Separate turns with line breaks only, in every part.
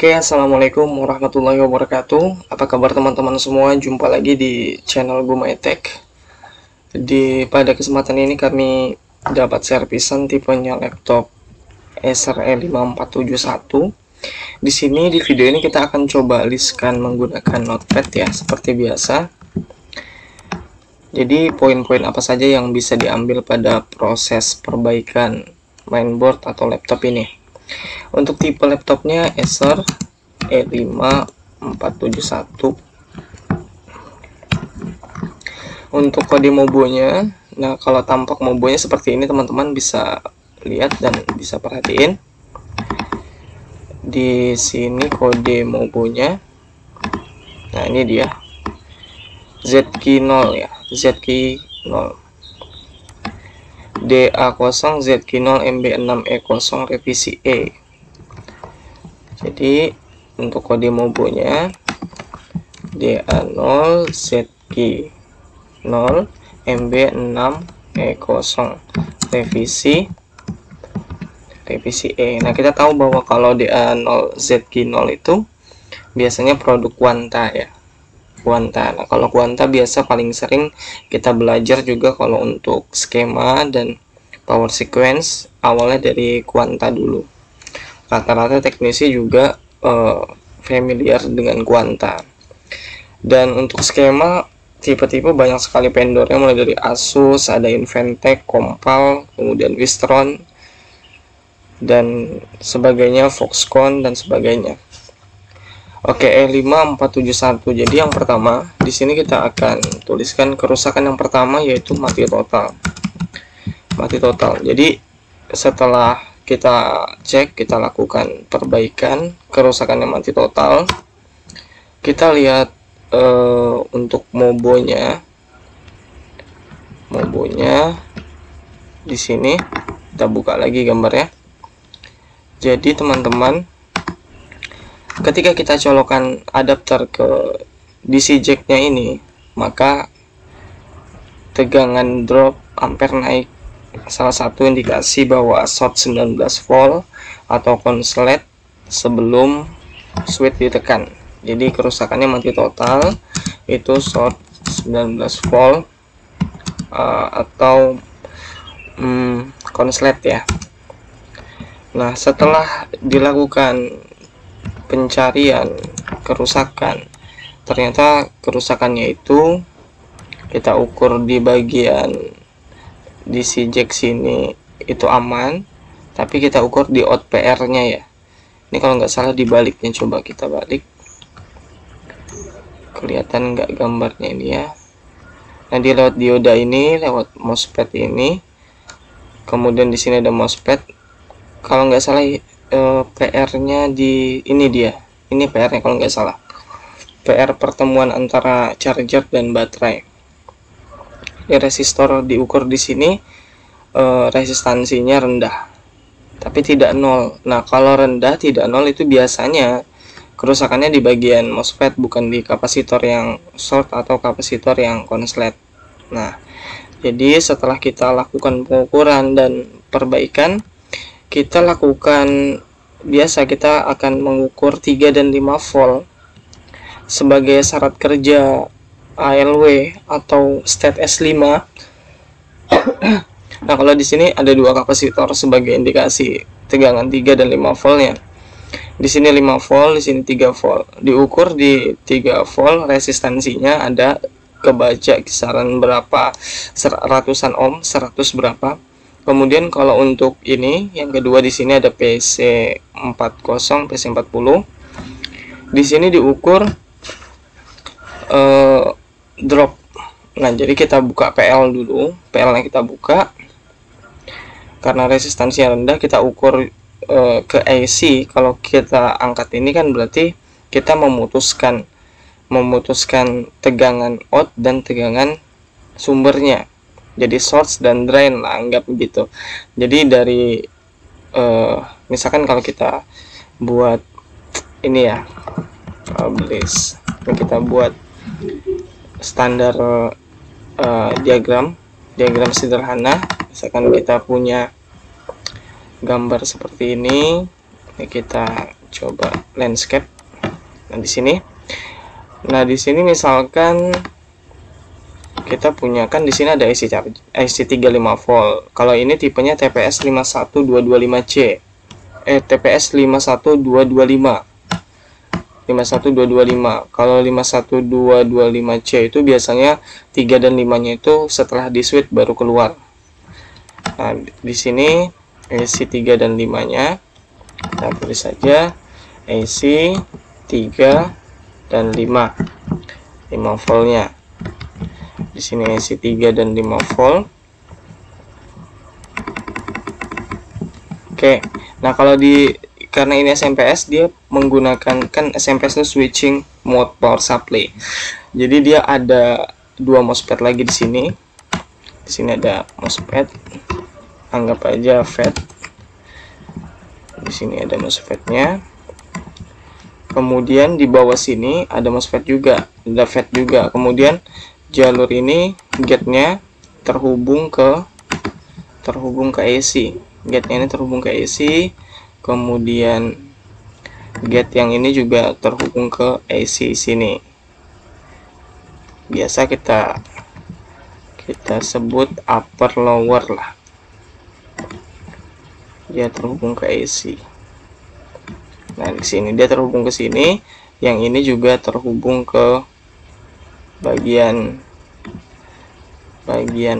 Oke, assalamualaikum warahmatullahi wabarakatuh. Apa kabar teman-teman semua? Jumpa lagi di channel Gumaitek. Pada kesempatan ini kami dapat servisan tipenya laptop Acer E5471. Di sini di video ini kita akan coba listkan menggunakan notepad ya, seperti biasa. Jadi poin-poin apa saja yang bisa diambil pada proses perbaikan mainboard atau laptop ini. Untuk tipe laptopnya Acer E5471. Untuk kode mobonya, nah kalau tampak mobonya seperti ini teman-teman bisa lihat dan bisa perhatiin. Di sini kode mobonya. Nah, ini dia. ZK0 ya, ZK0. DA0 ZK0 MB6E0 revisi E. Jadi untuk kode mobonya DA0 ZK0 MB6E0 revisi E. Nah, kita tahu bahwa kalau DA0 ZK0 itu biasanya produk Quanta ya. Quanta. Nah, kalau Quanta biasa paling sering kita belajar juga kalau untuk skema dan power sequence awalnya dari Quanta dulu. Rata-rata teknisi juga familiar dengan Quanta. Dan untuk skema tipe-tipe banyak sekali vendornya, mulai dari Asus, ada Inventec, Compal, kemudian Wistron dan sebagainya, Foxconn dan sebagainya. Oke, E5471. Jadi yang pertama di sini kita akan tuliskan kerusakan yang pertama, yaitu mati total. Mati total. Jadi setelah kita cek, kita lakukan perbaikan, kerusakan yang mati total. Kita lihat untuk mobonya di sini. Kita buka lagi gambarnya. Jadi teman-teman, ketika kita colokan adapter ke DC jack-nya ini, maka tegangan drop ampere naik. Salah satu indikasi bahwa short 19 volt atau konslet sebelum switch ditekan. Jadi kerusakannya mati total itu short 19 volt atau konslet ya. Nah, setelah dilakukan pencarian kerusakan, ternyata kerusakannya itu kita ukur di bagian DC jack sini itu aman, tapi kita ukur di out PR nya ya. Ini kalau nggak salah dibaliknya, coba kita balik, kelihatan nggak gambarnya ini ya. Nah, dia lewat dioda ini, lewat MOSFET ini, kemudian di sini ada MOSFET. Kalau nggak salah PR-nya di ini dia. Ini PR-nya kalau nggak salah. PR pertemuan antara charger dan baterai. Ini resistor diukur di sini, resistansinya rendah, tapi tidak nol. Nah, kalau rendah tidak nol itu biasanya kerusakannya di bagian MOSFET, bukan di kapasitor yang short atau kapasitor yang konslet. Nah, jadi setelah kita lakukan pengukuran dan perbaikan, kita lakukan biasa, kita akan mengukur 3 dan 5 volt sebagai syarat kerja ALW atau state S5. Nah, kalau di sini ada dua kapasitor sebagai indikasi tegangan 3 dan 5 voltnya. Di sini 5 volt, di sini 3 volt. Diukur di 3 volt, resistansinya ada kebaca kisaran berapa, ratusan ohm, 100 berapa. Kemudian kalau untuk ini yang kedua, di sini ada PC40, PC40. Di sini diukur drop. Nah, jadi kita buka PL dulu. PL-nya kita buka. Karena resistansinya rendah, kita ukur ke AC. Kalau kita angkat ini kan berarti kita memutuskan tegangan out dan tegangan sumbernya. Jadi source dan drain lah, anggap begitu. Jadi dari misalkan kalau kita buat ini ya, publish, kita buat standar diagram sederhana. Misalkan kita punya gambar seperti ini kita coba landscape. Nah, di sini misalkan kita punya, kan di sini ada IC 35 volt. Kalau ini tipenya TPS 51225C. TPS 51225. 51225. Kalau 51225C itu biasanya 3 dan 5-nya itu setelah di switch baru keluar. Nah, di sini IC 3 dan 5-nya kita tulis saja IC 3 dan 5 voltnya. Di sini IC 3 dan 5 volt. Oke. Nah, kalau karena ini SMPS, dia menggunakan, kan SMPS itu switching mode power supply. Jadi dia ada dua MOSFET lagi di sini. Di sini ada MOSFET. Anggap aja FET. Di sini ada MOSFET-nya. Kemudian di bawah sini ada MOSFET juga, ada FET juga. Kemudian jalur ini gate-nya terhubung ke AC. Gate-nya ini terhubung ke AC. Kemudian gate yang ini juga terhubung ke AC sini. Biasa kita sebut upper lower lah. Dia terhubung ke AC. Nah, di sini dia terhubung ke sini. Yang ini juga terhubung ke bagian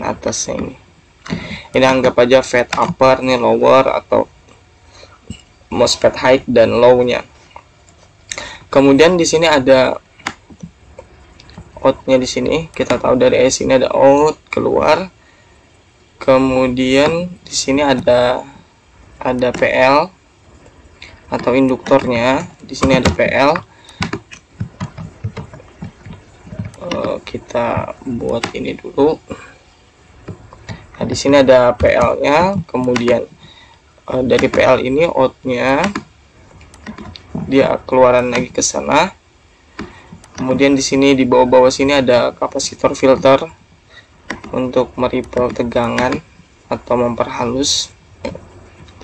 atasnya ini. Ini anggap aja FET upper, nih lower, atau MOSFET high dan low-nya. Kemudian di sini ada out-nya di sini. Kita tahu dari sini ada out keluar. Kemudian di sini ada PL atau induktornya. Di sini ada PL. Kita buat ini dulu. Nah, di sini ada PL-nya. Kemudian dari PL ini out-nya dia keluaran lagi ke sana. Kemudian di sini di bawah-bawah sini ada kapasitor filter untuk meripel tegangan atau memperhalus.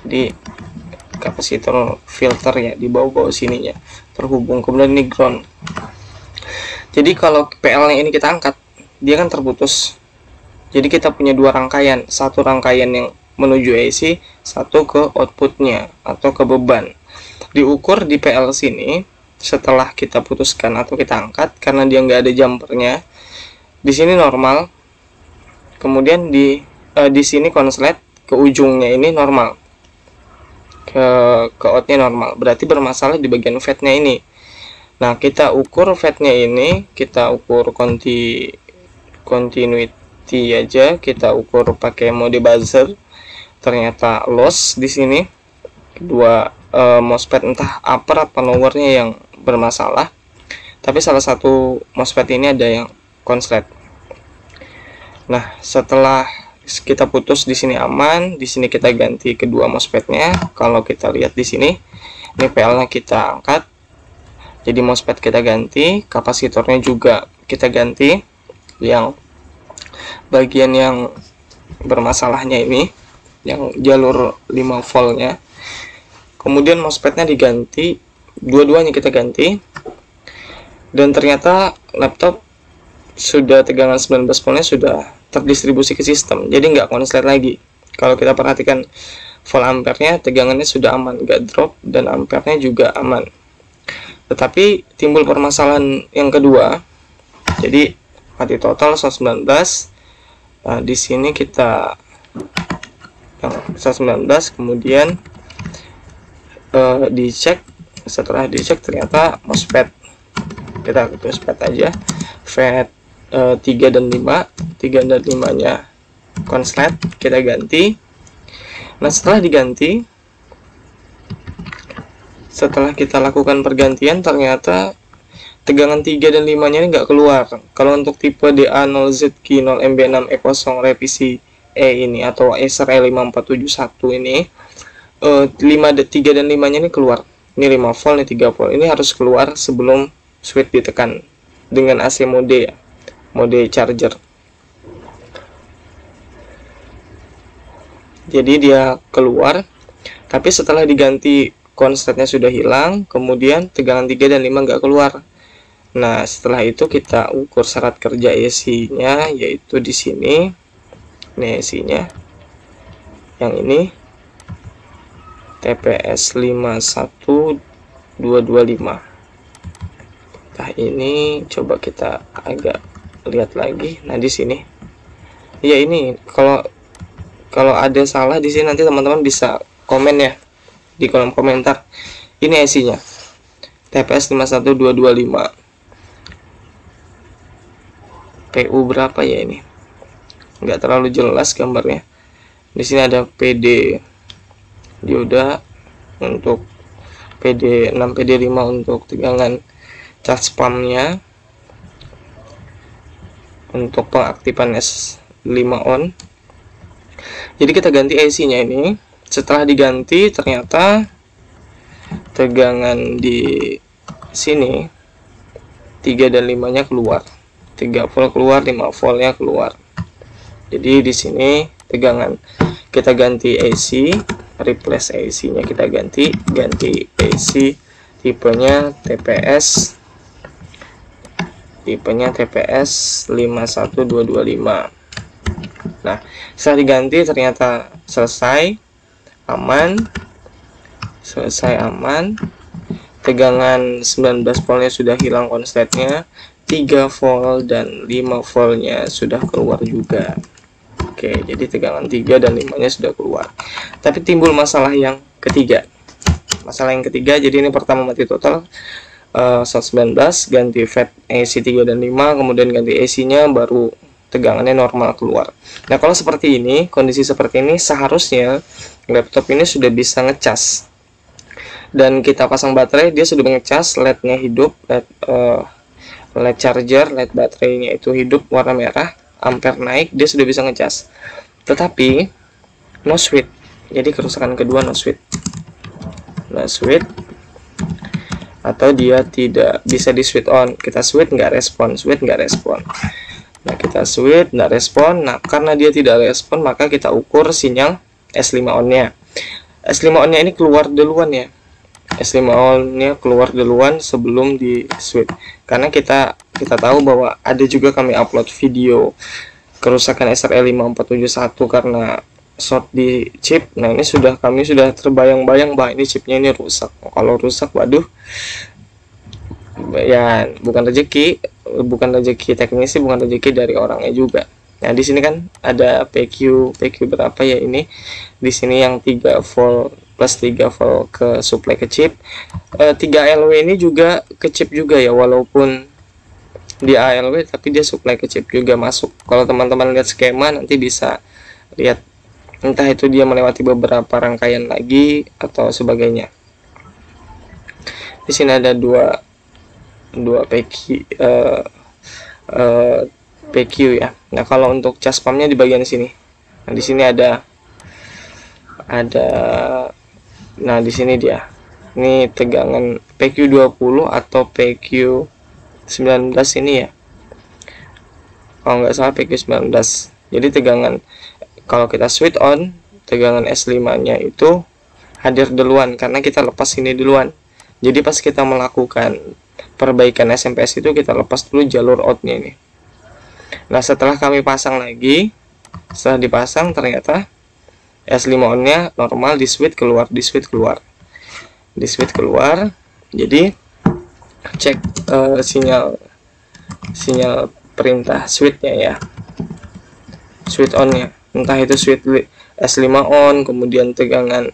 Jadi kapasitor filter ya di bawah-bawah sininya terhubung. Kemudian ini ground. Jadi kalau PL-nya ini kita angkat, dia kan terputus. Jadi kita punya dua rangkaian, satu rangkaian yang menuju AC, satu ke outputnya atau ke beban. Diukur di PL sini setelah kita putuskan atau kita angkat, karena dia nggak ada jumpernya. Di sini normal. Kemudian di sini konslet ke ujungnya ini normal. Ke outnya normal. Berarti bermasalah di bagian FET-nya ini. Nah, kita ukur FET-nya ini, kita ukur continuity aja, kita ukur pakai mode buzzer. Ternyata loss di sini. Kedua MOSFET entah upper atau lowernya yang bermasalah. Tapi salah satu MOSFET ini ada yang konslet. Nah, setelah kita putus di sini aman, di sini kita ganti kedua MOSFET-nya. Kalau kita lihat di sini, ini PL-nya kita angkat. Jadi MOSFET kita ganti, kapasitornya juga kita ganti. Yang bagian yang bermasalahnya ini, yang jalur 5 voltnya. Kemudian MOSFET-nya diganti, dua-duanya kita ganti. Dan ternyata laptop sudah tegangan 19 voltnya sudah terdistribusi ke sistem, jadi nggak konslet lagi. Kalau kita perhatikan volt ampere-nya, tegangannya sudah aman, nggak drop, dan ampere-nya juga aman. Tetapi timbul permasalahan yang kedua. Jadi mati total 119. Nah, di sini kita yang 119, kemudian dicek. Setelah dicek ternyata MOSFET, kita MOSFET aja, FET 3 dan 5 nya konslet, kita ganti. Nah, setelah diganti, setelah kita lakukan pergantian, ternyata tegangan 3 dan 5 nya ini nggak keluar. Kalau untuk tipe DA0ZQ0MB6E0 revisi E ini atau Acer E5471 ini, 3 dan 5 nya ini keluar. Ini 5 volt, ini 3 volt. Ini harus keluar sebelum switch ditekan dengan AC mode ya, mode charger. Jadi dia keluar, tapi setelah diganti konsletnya sudah hilang, kemudian tegangan 3 dan 5 nggak keluar. Nah, setelah itu kita ukur syarat kerja AC-nya, yaitu di sini. Ini AC-nya. Yang ini TPS 51225. Nah, ini coba kita agak lihat lagi. Nah, di sini. Ya, ini kalau ada salah di sini nanti teman-teman bisa komen ya di kolom komentar. Ini IC-nya TPS 51225. PU berapa ya ini? Nggak terlalu jelas gambarnya. Di sini ada PD dioda untuk PD 6, PD 5 untuk tegangan charge pumpnya. Untuk pengaktifan S5 on. Jadi kita ganti IC-nya ini. Setelah diganti ternyata tegangan di sini 3 dan 5 nya keluar, 3 volt keluar, 5 voltnya keluar. Jadi di sini tegangan kita ganti AC, replace AC nya kita ganti AC tipenya TPS 51225. Nah, setelah diganti ternyata selesai aman, tegangan 19 voltnya sudah hilang konsletnya, 3 volt dan 5 voltnya sudah keluar juga. Oke, jadi tegangan 3 dan 5 nya sudah keluar. Tapi timbul masalah yang ketiga. Jadi ini pertama mati total 119, ganti FET AC 3 dan 5, kemudian ganti AC nya, baru tegangannya normal keluar. Nah, kalau seperti ini, kondisi seperti ini, seharusnya laptop ini sudah bisa ngecas. Dan kita pasang baterai, dia sudah ngecas, LED-nya hidup, LED charger, LED baterainya itu hidup, warna merah, ampere naik, dia sudah bisa ngecas. Tetapi no switch. Jadi kerusakan kedua no switch. Atau dia tidak bisa di switch on. Kita switch nggak respon, Nah, kita switch nggak respon. Nah, karena dia tidak respon, maka kita ukur sinyal S5 on-nya. S5 on-nya ini keluar duluan ya. S5 on-nya keluar duluan sebelum di switch. Karena kita tahu bahwa ada juga kami upload video kerusakan SRE5471 karena short di chip. Nah, ini kami sudah terbayang-bayang bahwa ini chipnya ini rusak. Kalau rusak, waduh, ya bukan rezeki teknisi, bukan rezeki dari orangnya juga. Nah, di sini kan ada PQ berapa ya ini? Di sini yang 3 volt plus 3 volt ke supply ke chip. 3 ALW ini juga ke chip juga ya, walaupun di ALW tapi dia supply ke chip juga masuk. Kalau teman-teman lihat skema nanti bisa lihat, entah itu dia melewati beberapa rangkaian lagi atau sebagainya. Di sini ada dua PQ ya. Nah, kalau untuk cas pumpnya di bagian sini. Nah, di sini ada nah, di sini dia. Ini tegangan PQ20 atau PQ19 ini ya. Kalau nggak salah PQ19. Jadi tegangan kalau kita switch on, tegangan S5-nya itu hadir duluan karena kita lepas ini duluan. Jadi pas kita melakukan perbaikan SMPS itu kita lepas dulu jalur outnya ini. Nah, setelah kami pasang lagi, setelah dipasang ternyata S5 on-nya normal, di switch keluar. Jadi cek sinyal perintah switch-nya ya. Switch on-nya. Entah itu switch S5 on, kemudian tegangan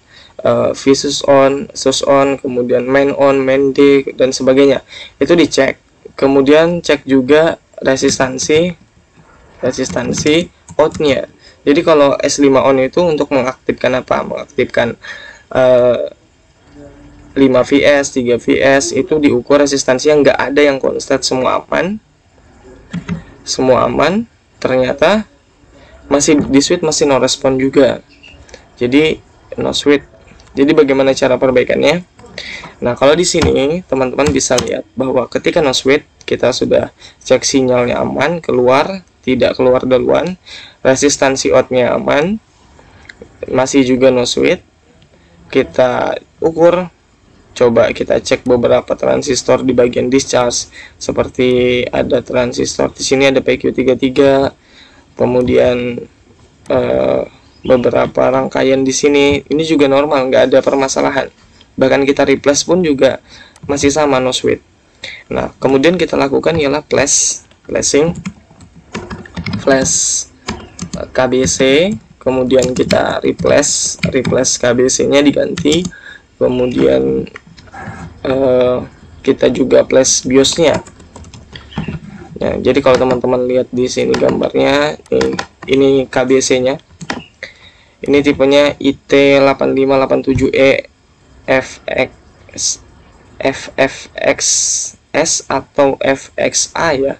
Visus on, sus on, kemudian main on, main D dan sebagainya. Itu dicek. Kemudian cek juga resistansi outnya. Jadi kalau S5 on itu untuk mengaktifkan apa? Mengaktifkan 5 VS, 3 VS, itu diukur resistansi yang nggak ada yang konstan, semua aman. Ternyata masih di switch masih no respon juga. Jadi no switch. Jadi bagaimana cara perbaikannya? Nah, kalau di sini teman-teman bisa lihat bahwa ketika no switch kita sudah cek sinyalnya aman, tidak keluar duluan, resistansi outnya aman, masih juga no switch. Kita ukur coba kita cek beberapa transistor di bagian discharge, seperti ada transistor di sini ada PQ33, kemudian beberapa rangkaian di sini ini juga normal, nggak ada permasalahan. Bahkan kita replace pun juga masih sama, no switch. Nah, kemudian kita lakukan ialah flashing flash KBC, kemudian kita replace KBC-nya diganti, kemudian kita juga flash BIOS-nya. Nah, jadi kalau teman-teman lihat di sini gambarnya, ini KBC-nya. Ini tipenya IT8587E FFXS atau FXA ya.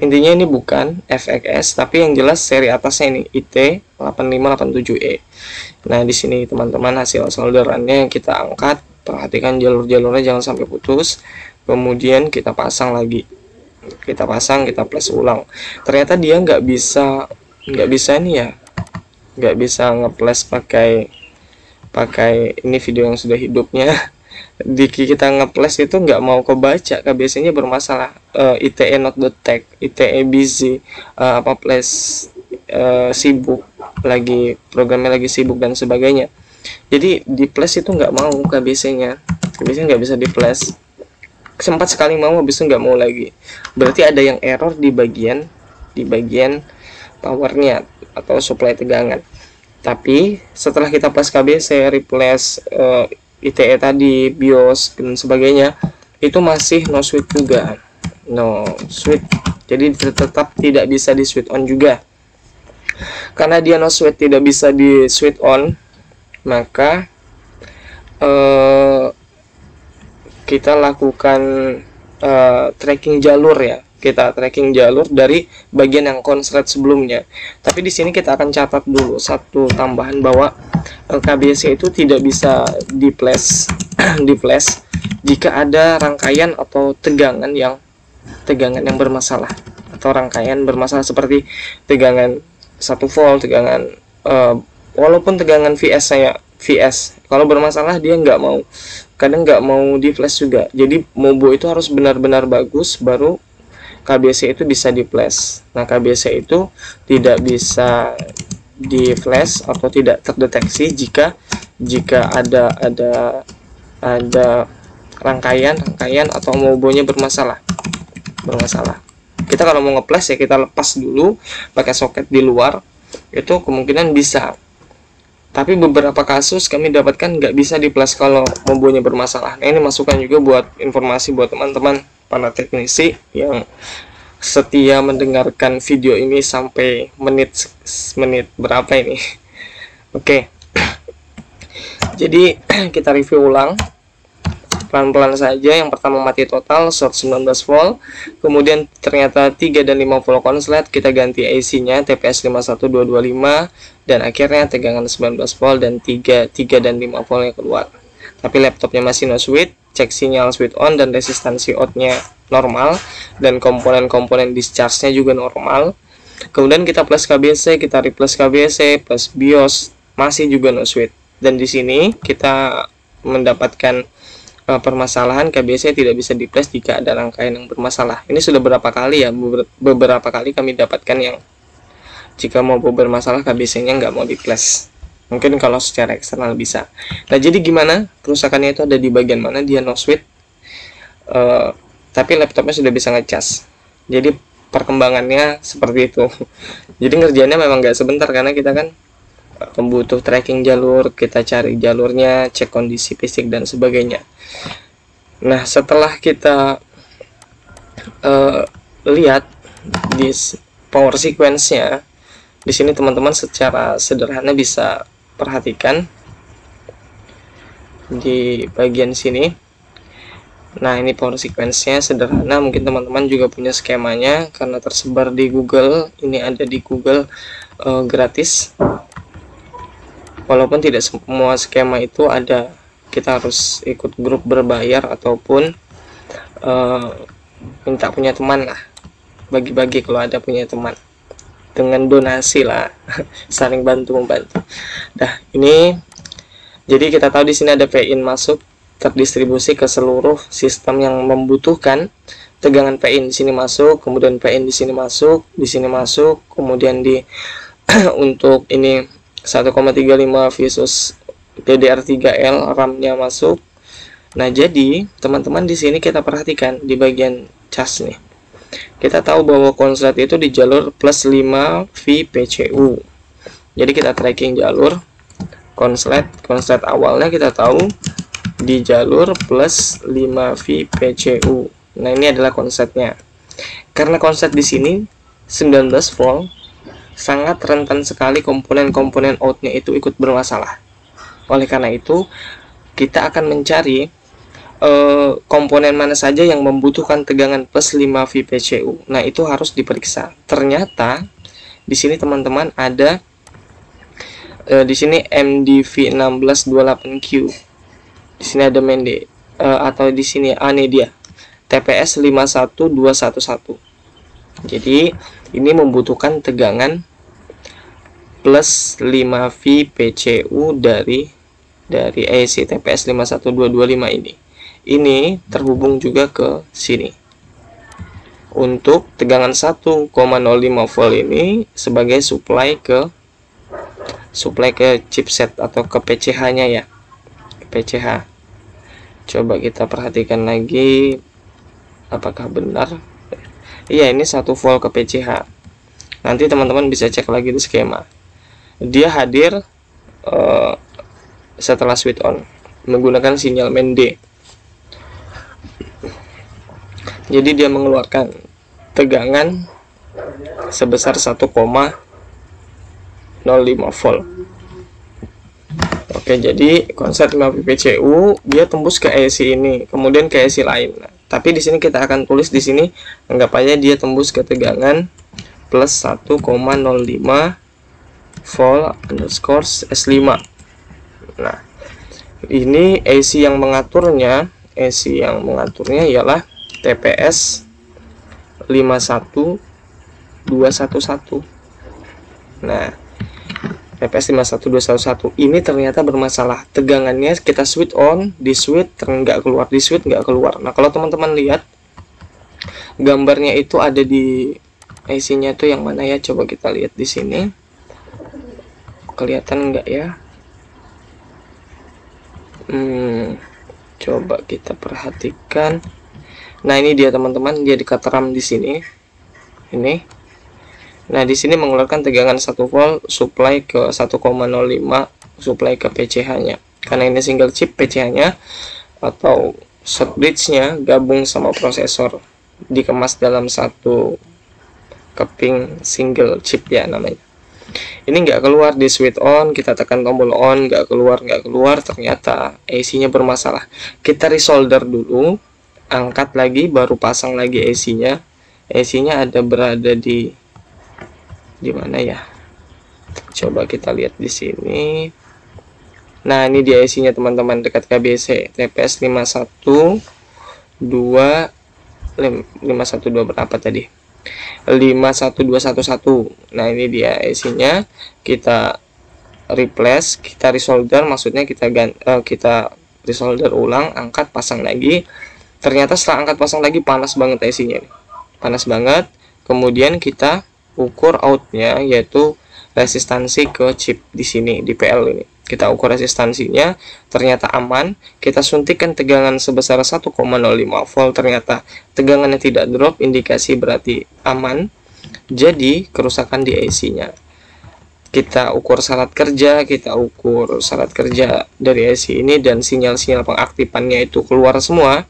Intinya ini bukan FXS, tapi yang jelas seri atasnya ini IT8587E. Nah, di sini teman-teman hasil solderannya yang kita angkat, perhatikan jalur-jalurnya jangan sampai putus. Kemudian kita pasang lagi. Kita flash ulang. Ternyata dia nggak bisa ini ya. Nggak bisa nge-flash pakai ini video yang sudah hidupnya. Di kita nge-flash itu nggak mau kebaca, KBC-nya bermasalah. ITE not detect, ITE busy, flash sibuk, lagi programnya lagi sibuk dan sebagainya. Jadi di flash itu nggak mau KBC-nya nggak bisa di flash. Sempat sekali mau, habis itu nggak mau lagi. Berarti ada yang error di bagian powernya atau supply tegangan. Tapi setelah kita flash KBC, replace ITE tadi, BIOS dan sebagainya, itu masih no switch juga, no switch. Jadi tetap tidak bisa di switch on juga. Karena dia no switch, tidak bisa di switch on, maka kita lakukan tracking jalur ya. Kita tracking jalur dari bagian yang konslet sebelumnya. Tapi di sini kita akan catat dulu satu tambahan bahwa KBC itu tidak bisa di flash jika ada rangkaian atau tegangan yang bermasalah, atau rangkaian bermasalah seperti tegangan 1 volt, tegangan walaupun tegangan VS kalau bermasalah dia kadang nggak mau di flash juga. Jadi Mobo itu harus benar-benar bagus baru KBC itu bisa di flash. Nah, KBC itu tidak bisa di flash atau tidak terdeteksi jika ada rangkaian atau Mobonya bermasalah. Kita kalau mau nge-flash ya kita lepas dulu pakai soket di luar, itu kemungkinan bisa. Tapi beberapa kasus kami dapatkan nggak bisa di flash kalau Mobonya bermasalah. Nah, ini masukan juga buat informasi buat teman-teman para teknisi yang setia mendengarkan video ini sampai menit berapa ini. Oke. Jadi kita review ulang pelan-pelan saja. Yang pertama mati total, short 19 volt, kemudian ternyata 3 dan 5 volt konslet, kita ganti IC-nya TPS 51225, dan akhirnya tegangan 19 volt dan 3 dan 5 volt yang keluar. Tapi laptopnya masih no switch, cek sinyal switch on dan resistansi outnya normal, dan komponen-komponen discharge-nya juga normal. Kemudian kita plus KBC, kita replace KBC plus BIOS, masih juga no switch. Dan di sini kita mendapatkan permasalahan KBC tidak bisa di flash jika ada rangkaian yang bermasalah. Ini sudah beberapa kali ya, beberapa kali kami dapatkan yang jika mau bermasalah KBC-nya nggak mau di flash. Mungkin kalau secara eksternal bisa. Nah, jadi gimana kerusakannya itu ada di bagian mana? Dia no switch, tapi laptopnya sudah bisa ngecas. Jadi perkembangannya seperti itu. Jadi ngerjainnya memang nggak sebentar, karena kita kan butuh tracking jalur, kita cari jalurnya, cek kondisi fisik dan sebagainya. Nah, setelah kita lihat di power sequence-nya, di sini teman-teman secara sederhana bisa perhatikan di bagian sini. Nah, ini power sequence-nya sederhana, mungkin teman-teman juga punya skemanya karena tersebar di Google. Ini ada di Google gratis. Walaupun tidak semua skema itu ada, kita harus ikut grup berbayar ataupun minta punya teman lah, bagi-bagi kalau ada punya teman, dengan donasi lah, saling bantu membantu. Nah, ini jadi kita tahu di sini ada P-in masuk, terdistribusi ke seluruh sistem yang membutuhkan tegangan Pin. Di sini masuk, kemudian Pin di sini masuk, kemudian di untuk ini 1,35 versus DDR3L RAM-nya masuk. Nah, jadi teman-teman di sini kita perhatikan di bagian cas nih. Kita tahu bahwa konslet itu di jalur plus 5 VPCU. Jadi kita tracking jalur konslet awalnya kita tahu di jalur plus 5 VPCU. Nah, ini adalah konsletnya. Karena konslet di sini 19 volt, sangat rentan sekali komponen-komponen outnya itu ikut bermasalah. Oleh karena itu, kita akan mencari komponen mana saja yang membutuhkan tegangan plus 5 VPCU. Nah, itu harus diperiksa. Ternyata di sini teman-teman ada di sini MDV1628Q. Di sini ada Mende atau di sini ini dia TPS 51211. Jadi ini membutuhkan tegangan plus 5 VPCU dari IC TPS 51225 ini. Ini terhubung juga ke sini. Untuk tegangan 1,05 volt ini sebagai supply ke chipset atau ke PCH-nya ya. PCH. Coba kita perhatikan lagi apakah benar. Iya, ini 1 volt ke PCH. Nanti teman-teman bisa cek lagi di skema. Dia hadir setelah switch on menggunakan sinyal main D. Jadi dia mengeluarkan tegangan sebesar 1,05 volt. Oke, jadi konslet 5 VPCU dia tembus ke IC ini, kemudian ke IC lain. Nah, tapi di sini kita akan tulis di sini, anggap aja dia tembus ke tegangan plus 1,05 volt underscore S5. Nah, ini IC yang mengaturnya ialah TPS 51211. Nah, TPS 51211 ini ternyata bermasalah. Tegangannya kita switch on, di switch nggak keluar, di switch nggak keluar. Nah, kalau teman-teman lihat gambarnya itu ada di IC-nya itu yang mana ya? Coba kita lihat di sini. Kelihatan nggak ya? Coba kita perhatikan. Nah, ini dia teman-teman, dia dekat RAM di sini. Ini. Nah, di sini mengeluarkan tegangan 1 volt supply ke 1,05 supply ke PCH-nya. Karena ini single chip, PCH-nya atau short bridge-nya gabung sama prosesor, dikemas dalam satu keping single chip ya namanya. Ini nggak keluar, di switch on, kita tekan tombol on, nggak keluar, ternyata IC-nya bermasalah. Kita resolder dulu, angkat lagi, baru pasang lagi IC-nya. IC-nya berada di mana ya? Coba kita lihat di sini. Nah, ini di IC-nya teman-teman, dekat KBC TPS 512 berapa tadi? 51211. Nah, ini dia IC-nya. Kita replace, kita resolder, maksudnya kita resolder ulang, angkat, pasang lagi. Ternyata setelah angkat pasang lagi panas banget IC-nya. Panas banget. Kemudian kita ukur outnya, yaitu resistansi ke chip di sini, di PL ini. Kita ukur resistansinya, ternyata aman. Kita suntikkan tegangan sebesar 1,05 volt, ternyata tegangannya tidak drop, indikasi berarti aman. Jadi kerusakan di IC-nya. Kita ukur syarat kerja, dari IC ini, dan sinyal-sinyal pengaktifannya itu keluar semua.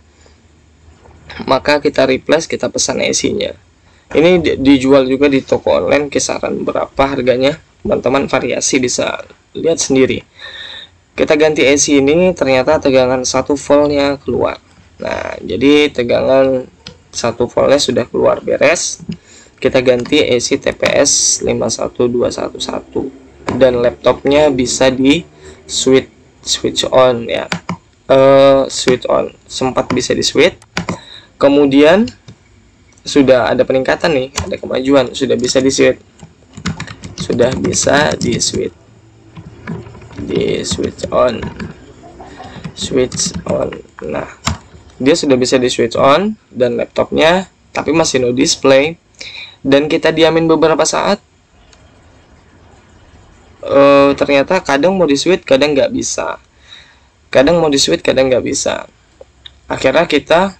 Maka kita replace, kita pesan IC-nya. Ini dijual juga di toko online, kisaran berapa harganya teman-teman, variasi, bisa lihat sendiri. Kita ganti IC ini, ternyata tegangan 1 voltnya keluar. Nah, jadi tegangan 1 voltnya sudah keluar, beres. Kita ganti IC TPS 51211 dan laptopnya bisa di switch on ya. Switch on, sempat bisa di switch. Kemudian sudah ada peningkatan nih, ada kemajuan, sudah bisa di switch on. switch on. Nah, dia sudah bisa di switch on dan laptopnya tapi masih no display, dan kita diamin beberapa saat, ternyata kadang mau di switch kadang nggak bisa, kadang mau di switch kadang nggak bisa. Akhirnya kita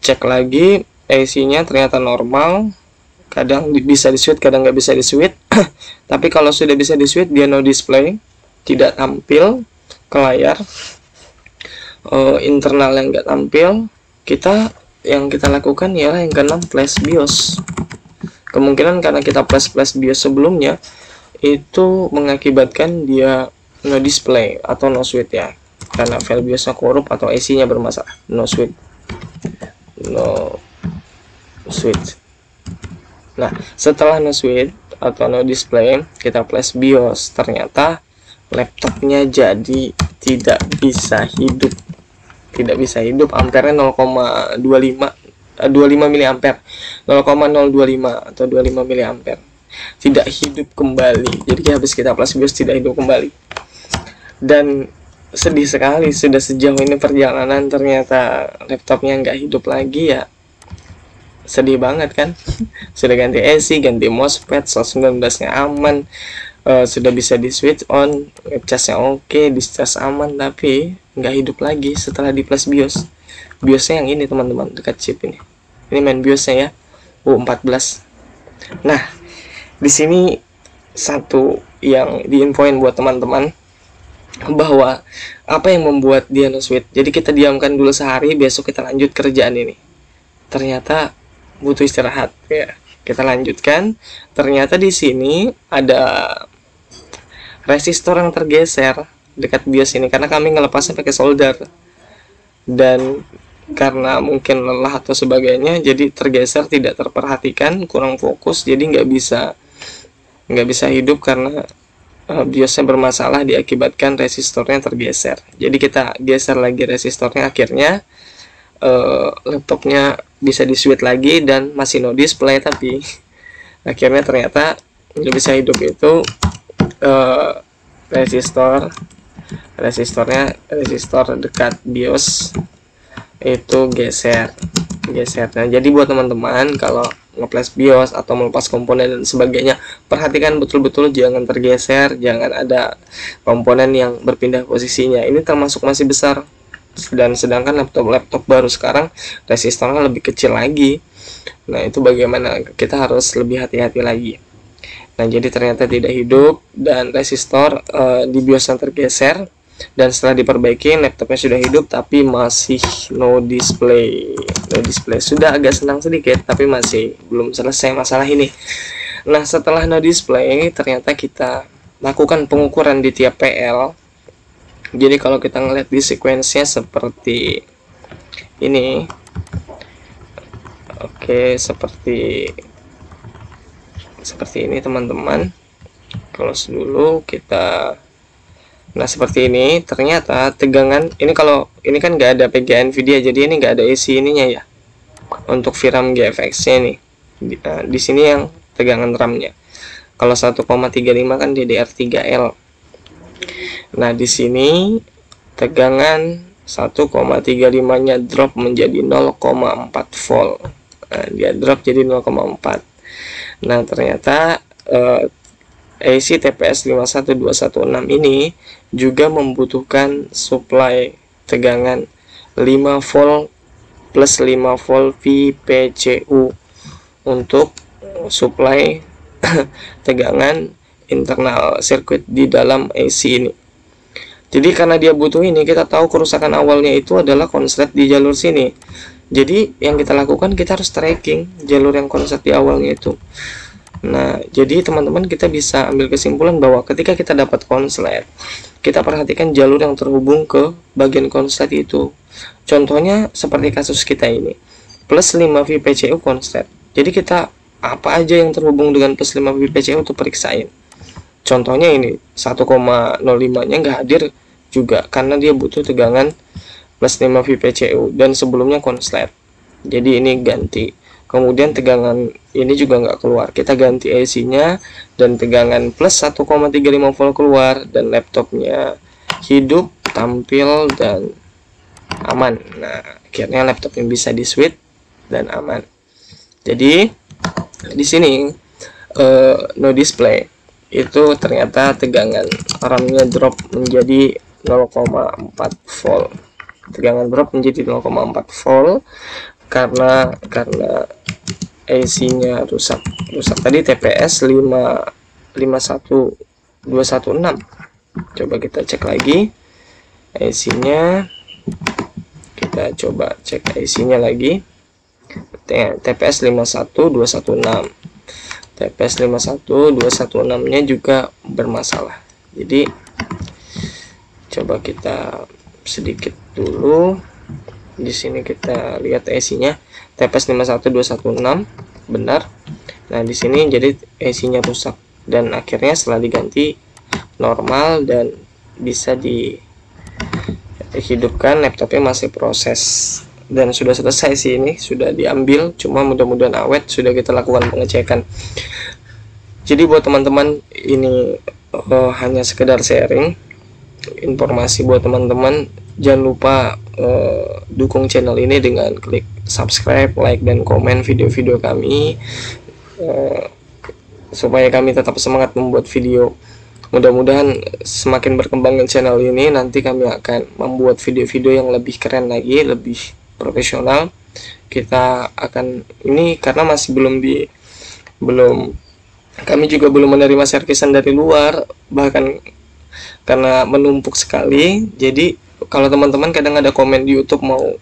cek lagi AC-nya, ternyata normal, kadang bisa di switch kadang nggak bisa di switch. Tapi kalau sudah bisa di switch dia no display, tidak tampil ke layar, internal yang nggak tampil. Yang kita lakukan ialah yang keenam, flash BIOS. Kemungkinan karena kita flash BIOS sebelumnya itu mengakibatkan dia no display atau no switch ya, karena file BIOSnya korup atau AC-nya bermasalah. No switch. Nah, setelah no switch atau no display, kita flash BIOS, ternyata laptopnya jadi tidak bisa hidup. Ampernya 0,25 miliampere, 0,025 atau 25 miliampere. Tidak hidup kembali. Jadi habis kita flash BIOS tidak hidup kembali. Dan sedih sekali, sudah sejauh ini perjalanan ternyata laptopnya nggak hidup lagi ya. Sedih banget kan. Sudah ganti AC, ganti MOSFET, 19-nya aman, sudah bisa di switch on, ngecasnya oke, di cas aman, tapi nggak hidup lagi setelah di flash BIOS. BIOSnya yang ini teman-teman, dekat chip ini main BIOSnya ya, U14. Nah, di sini satu yang diinfoin buat teman-teman, bahwa apa yang membuat dia no switch. Jadi kita diamkan dulu sehari, besok kita lanjut kerjaan ini. Ternyata butuh istirahat ya. Kita lanjutkan. Ternyata di sini ada resistor yang tergeser dekat BIOS ini karena kami ngelepasnya pakai solder. Dan karena mungkin lelah atau sebagainya, jadi tergeser, tidak terperhatikan, kurang fokus, jadi nggak bisa hidup karena BIOSnya bermasalah diakibatkan resistornya tergeser. Jadi kita geser lagi resistornya, akhirnya laptopnya bisa di switch lagi dan masih no display, tapi akhirnya ternyata nggak bisa hidup. Itu resistor dekat BIOS itu geser. Nah, jadi buat teman-teman kalau nge-flash BIOS atau melepas komponen dan sebagainya, perhatikan betul-betul jangan tergeser, jangan ada komponen yang berpindah posisinya. Ini termasuk masih besar, dan sedangkan laptop baru sekarang resistornya lebih kecil lagi. Nah, itu bagaimana, kita harus lebih hati-hati lagi. Nah, jadi ternyata tidak hidup dan resistor di BIOS yang tergeser, dan setelah diperbaiki laptopnya sudah hidup tapi masih no display. Sudah agak senang sedikit tapi masih belum selesai masalah ini. Nah, setelah no display ternyata kita lakukan pengukuran di tiap PL. Jadi kalau kita ngeliat di sequence-nya seperti ini, oke, seperti ini teman-teman. Close dulu kita. Nah, seperti ini. Ternyata tegangan ini, kalau ini kan nggak ada PGA Nvidia, jadi ini nggak ada AC ininya ya. Untuk VRAM GFX-nya nih. Di sini yang tegangan RAM-nya. Kalau 1,35 kan DDR3L. Nah, di sini tegangan 1,35-nya drop menjadi 0,4 volt. Nah, dia drop jadi 0,4. Nah, ternyata AC TPS 51216 ini juga membutuhkan supply tegangan 5 volt plus 5 volt VPCU untuk supply tegangan internal sirkuit di dalam AC ini. Jadi karena dia butuh ini, kita tahu kerusakan awalnya itu adalah konslet di jalur sini. Jadi yang kita lakukan, kita harus tracking jalur yang konslet di awalnya itu. Nah, jadi teman-teman kita bisa ambil kesimpulan bahwa ketika kita dapat konslet, kita perhatikan jalur yang terhubung ke bagian konslet itu. Contohnya seperti kasus kita ini, plus 5 VPCU konslet. Jadi kita apa aja yang terhubung dengan plus 5 VPCU untuk periksain. Contohnya ini 1,05-nya nggak hadir juga karena dia butuh tegangan plus 5 VPCU dan sebelumnya konslet. Jadi ini ganti. Kemudian tegangan ini juga nggak keluar, kita ganti AC-nya dan tegangan plus 1,35 volt keluar dan laptopnya hidup tampil dan aman. Nah, akhirnya laptopnya bisa di switch dan aman. Jadi di sini no display itu ternyata tegangan RAM-nya drop menjadi 0,4 volt. Tegangan drop menjadi 0,4 volt karena IC-nya rusak tadi TPS 551216. Coba kita cek lagi IC-nya, kita coba cek IC-nya lagi. TPS 51216, TPS 51216 nya juga bermasalah. Jadi coba kita sedikit dulu di sini, kita lihat IC-nya TPS 51216 benar. Nah, di sini jadi IC-nya rusak dan akhirnya setelah diganti normal dan bisa dihidupkan, laptopnya masih proses dan sudah selesai sih, ini sudah diambil, cuma mudah-mudahan awet. Sudah kita lakukan pengecekan. Jadi buat teman-teman ini hanya sekedar sharing informasi buat teman-teman. Jangan lupa dukung channel ini dengan klik subscribe, like, dan komen video-video kami supaya kami tetap semangat membuat video. Mudah-mudahan semakin berkembangnya channel ini, nanti kami akan membuat video-video yang lebih keren lagi, lebih profesional. Kita akan ini karena masih kami juga belum menerima servisan dari luar, bahkan karena menumpuk sekali. Jadi kalau teman-teman kadang ada komen di YouTube mau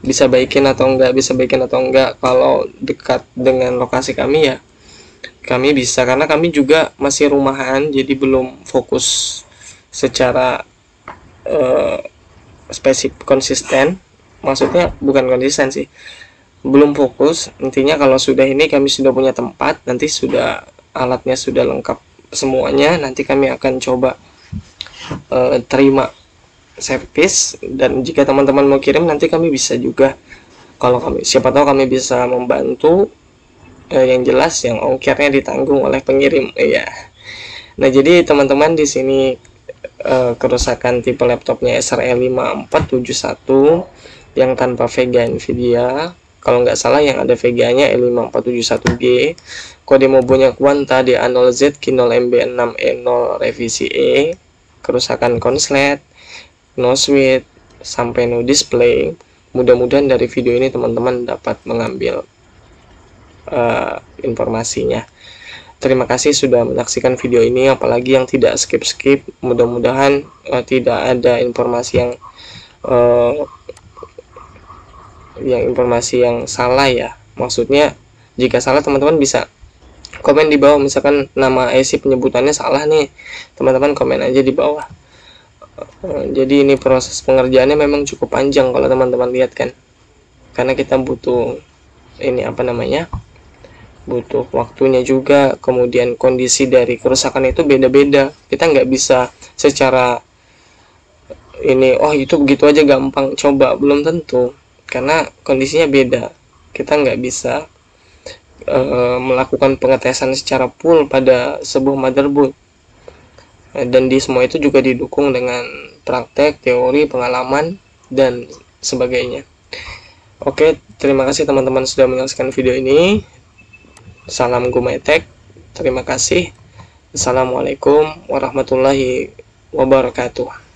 bisa baikin atau enggak, kalau dekat dengan lokasi kami ya kami bisa, karena kami juga masih rumahan, jadi belum fokus secara spesifik konsisten. Maksudnya bukan konsisten sih, belum fokus. Intinya kalau sudah ini kami sudah punya tempat, nanti sudah alatnya sudah lengkap semuanya, nanti kami akan coba terima servis. Dan jika teman-teman mau kirim, nanti kami bisa juga, kalau kami siapa tahu kami bisa membantu. Yang jelas yang ongkirnya ditanggung oleh pengirim ya. Nah, jadi teman-teman di sini kerusakan tipe laptopnya SRE 5471 yang tanpa Vega Nvidia. Kalau nggak salah yang ada Vega-nya E5471G. Kode mobonya Quanta DA0Z K0MB6E0 revisi E. Kerusakan konslet, no switch, sampai no display. Mudah-mudahan dari video ini teman-teman dapat mengambil informasinya. Terima kasih sudah menyaksikan video ini, apalagi yang tidak skip-skip. Mudah-mudahan tidak ada informasi yang salah ya. Maksudnya jika salah teman-teman bisa komen di bawah. Misalkan nama IC penyebutannya salah nih, teman-teman komen aja di bawah. Jadi ini proses pengerjaannya memang cukup panjang kalau teman-teman lihat kan, karena kita butuh butuh waktunya juga. Kemudian kondisi dari kerusakan itu beda-beda, kita nggak bisa secara ini itu begitu aja gampang coba, belum tentu, karena kondisinya beda. Kita nggak bisa melakukan pengetesan secara full pada sebuah motherboard, dan di semua itu juga didukung dengan praktek, teori, pengalaman, dan sebagainya. Oke, terima kasih teman-teman sudah menyaksikan video ini. Salam Gumetek, terima kasih. Assalamualaikum warahmatullahi wabarakatuh.